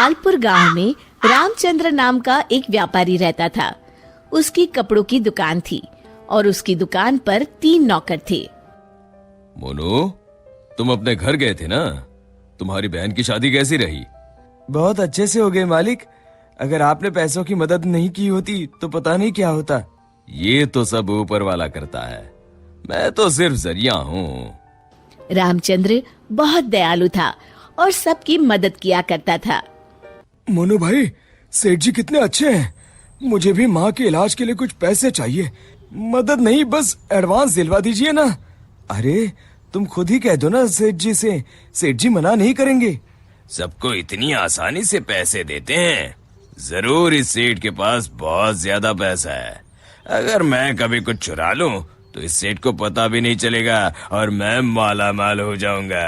लालपुर गांव में रामचंद्र नाम का एक व्यापारी रहता था। उसकी कपड़ों की दुकान थी और उसकी दुकान पर 3 नौकर थे। मोनू, तुम अपने घर गए थे ना? तुम्हारी बहन की शादी कैसी रही? बहुत अच्छे से हो गए मालिक। अगर आपने पैसों की मदद नहीं की होती तो पता नहीं क्या होता। ये तो सब ऊपर वाला करता है, मैं तो सिर्फ जरिया हूँ। रामचंद्र बहुत दयालु था और सबकी मदद किया करता था। मोनू भाई, सेठ जी कितने अच्छे हैं। मुझे भी माँ के इलाज के लिए कुछ पैसे चाहिए। मदद नहीं, बस एडवांस दिलवा दीजिए ना। अरे तुम खुद ही कह दो ना सेठ जी से, सेठ जी मना नहीं करेंगे। सबको इतनी आसानी से पैसे देते हैं? जरूर इस सेठ के पास बहुत ज्यादा पैसा है। अगर मैं कभी कुछ चुरा लूं तो इस सेठ को पता भी नहीं चलेगा और मैं माला माल हो जाऊंगा।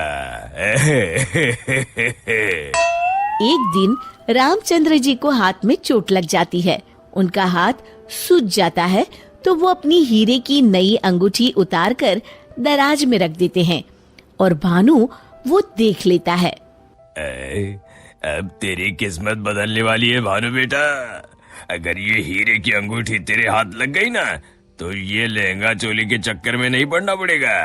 एक दिन रामचंद्र जी को हाथ में चोट लग जाती है। उनका हाथ सूज जाता है तो वो अपनी हीरे की नई अंगूठी उतारकर दराज में रख देते हैं और भानु वो देख लेता है। अब तेरी किस्मत बदलने वाली है भानु बेटा। अगर ये हीरे की अंगूठी तेरे हाथ लग गई ना तो ये लहंगा चोली के चक्कर में नहीं पड़ना पड़ेगा।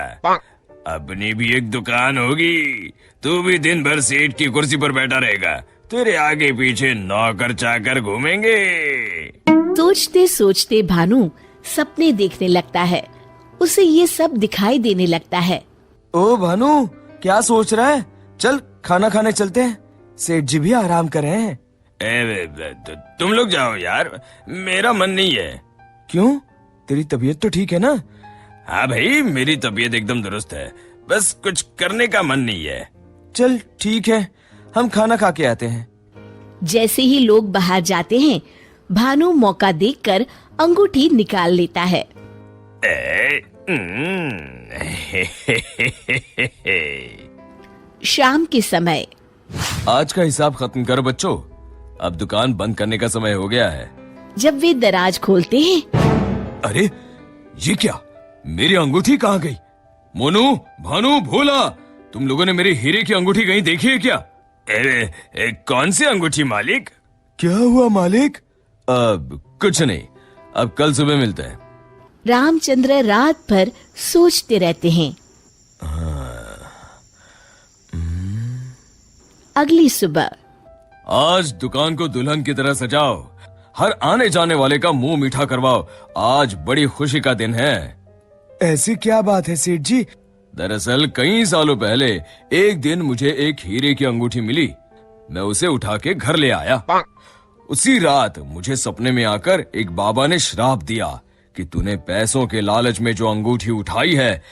अपनी भी एक दुकान होगी, तू भी दिन भर सेठ की कुर्सी पर बैठा रहेगा, तेरे आगे पीछे नौकर चाकर घूमेंगे। सोचते सोचते भानु सपने देखने लगता है। उसे ये सब दिखाई देने लगता है। ओ भानु, क्या सोच रहा है? चल खाना खाने चलते हैं, सेठ जी भी आराम कर रहे हैं। तुम लोग जाओ यार, मेरा मन नहीं है। क्यों? तेरी तबीयत तो ठीक है ना? हाँ भाई, मेरी तबीयत एकदम दुरुस्त है, बस कुछ करने का मन नहीं है। चल ठीक है, हम खाना खा के आते हैं। जैसे ही लोग बाहर जाते हैं, भानु मौका देखकर अंगूठी निकाल लेता है। शाम के समय। आज का हिसाब खत्म करो बच्चों, अब दुकान बंद करने का समय हो गया है। जब वे दराज खोलते हैं, अरे ये क्या, मेरी अंगूठी कहाँ गई? मोनू, भानु, भोला, तुम लोगों ने मेरी हीरे की अंगूठी कहीं देखी है क्या? कौन सी अंगूठी मालिक? क्या हुआ मालिक? अब कुछ नहीं, अब कल सुबह मिलते हैं। रामचंद्र रात भर सोचते रहते हैं। अगली सुबह। आज दुकान को दुल्हन की तरह सजाओ, हर आने जाने वाले का मुंह मीठा करवाओ, आज बड़ी खुशी का दिन है। ऐसी क्या बात है सेठ जी? दरअसल कई सालों पहले एक दिन मुझे एक हीरे की अंगूठी मिली। मैं उसे उठा के घर ले आया। उसी रात मुझे सपने में आकर एक बाबा ने श्राप दिया कि तूने पैसों के लालच में जो अंगूठी उठाई है,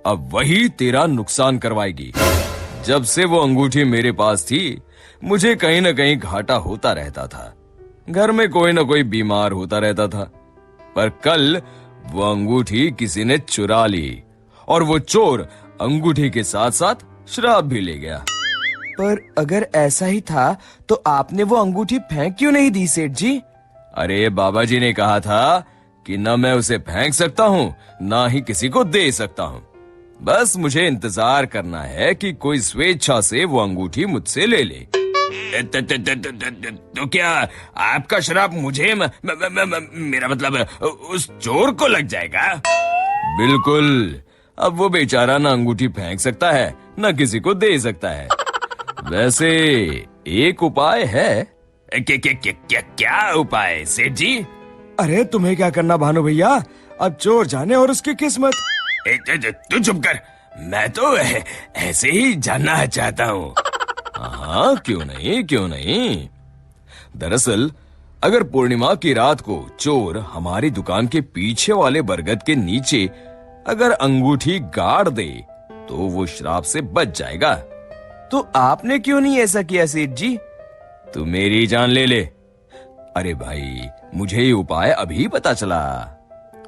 अब वही तेरा नुकसान करवाएगी। जब से वो अंगूठी मेरे पास थी, मुझे कहीं न कहीं घाटा होता रहता था। घर में कोई न कोई बीमार होता रहता था। पर कल वो अंगूठी किसी ने चुरा ली और वो चोर अंगूठी के साथ साथ श्राप भी ले गया। पर अगर ऐसा ही था तो आपने वो अंगूठी फेंक क्यों नहीं दी सेठ जी? अरे बाबा जी ने कहा था कि न मैं उसे फेंक सकता हूँ, ना ही किसी को दे सकता हूँ। बस मुझे इंतजार करना है कि कोई स्वेच्छा से वो अंगूठी मुझसे ले ले। तो क्या आपका श्राप मुझे मेरा मतलब उस चोर को लग जाएगा? बिल्कुल। अब वो बेचारा ना अंगूठी फेंक सकता है, न किसी को दे सकता है। वैसे एक उपाय है। क्या उपाय सेठ जी? अरे तुम्हें क्या करना भानु भैया, अब चोर जाने और उसकी किस्मत। तू चुप कर, मैं तो ऐसे ही जानना चाहता हूँ। हाँ, क्यों नहीं, क्यों नहीं। दरअसल अगर पूर्णिमा की रात को चोर हमारी दुकान के पीछे वाले बरगद के नीचे अगर अंगूठी गाड़ दे तो वो श्राप से बच जाएगा। तो आपने क्यों नहीं ऐसा किया सेठ जी? तू मेरी जान ले ले। अरे भाई, मुझे ये उपाय अभी पता चला।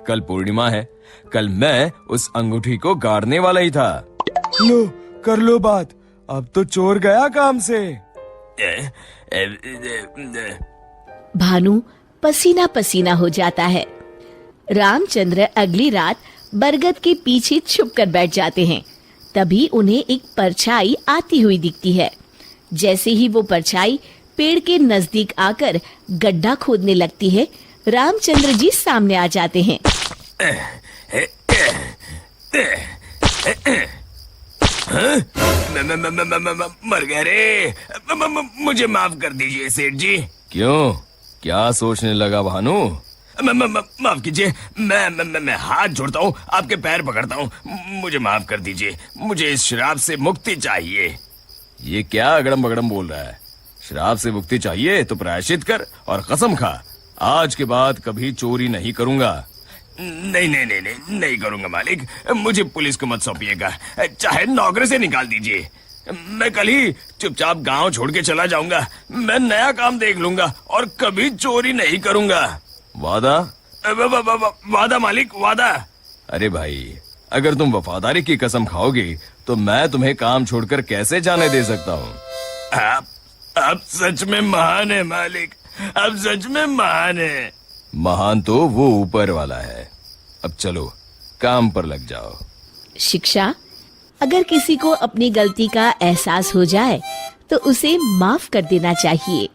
कल पूर्णिमा है, कल मैं उस अंगूठी को गाड़ने वाला ही था। लो, कर लो बात, अब तो चोर गया काम से। भानु पसीना पसीना हो जाता है। रामचंद्र अगली रात बरगद के पीछे छुपकर बैठ जाते हैं। तभी उन्हें एक परछाई आती हुई दिखती है। जैसे ही वो परछाई पेड़ के नजदीक आकर गड्ढा खोदने लगती है, रामचंद्र जी सामने आ जाते हैं। मर गए रे। मुझे माफ कर दीजिए सेठ जी। क्यों, क्या सोचने लगा भानु? माफ कीजिए, मैं हाथ जोड़ता हूँ, आपके पैर पकड़ता हूँ, मुझे माफ कर दीजिए। मुझे इस शराब से मुक्ति चाहिए। ये क्या अगड़म बगड़म बोल रहा है? शराब से मुक्ति चाहिए तो प्रायश्चित कर और कसम खा, आज के बाद कभी चोरी नहीं करूंगा। नहीं नहीं नहीं नहीं नहीं करूंगा मालिक, मुझे पुलिस को मत सौंपिएगा, चाहे नौकरी से निकाल दीजिए। मैं कल ही चुपचाप गांव छोड़ के चला जाऊंगा। मैं नया काम देख लूंगा और कभी चोरी नहीं करूंगा। वादा? वादा मालिक, वादा। अरे भाई, अगर तुम वफादारी की कसम खाओगे तो मैं तुम्हें काम छोड़कर कैसे जाने दे सकता हूँ? आप सच में महान है मालिक, आप सच में महान है। महान तो वो ऊपर वाला है। अब चलो काम पर लग जाओ। शिक्षा: अगर किसी को अपनी गलती का एहसास हो जाए तो उसे माफ कर देना चाहिए।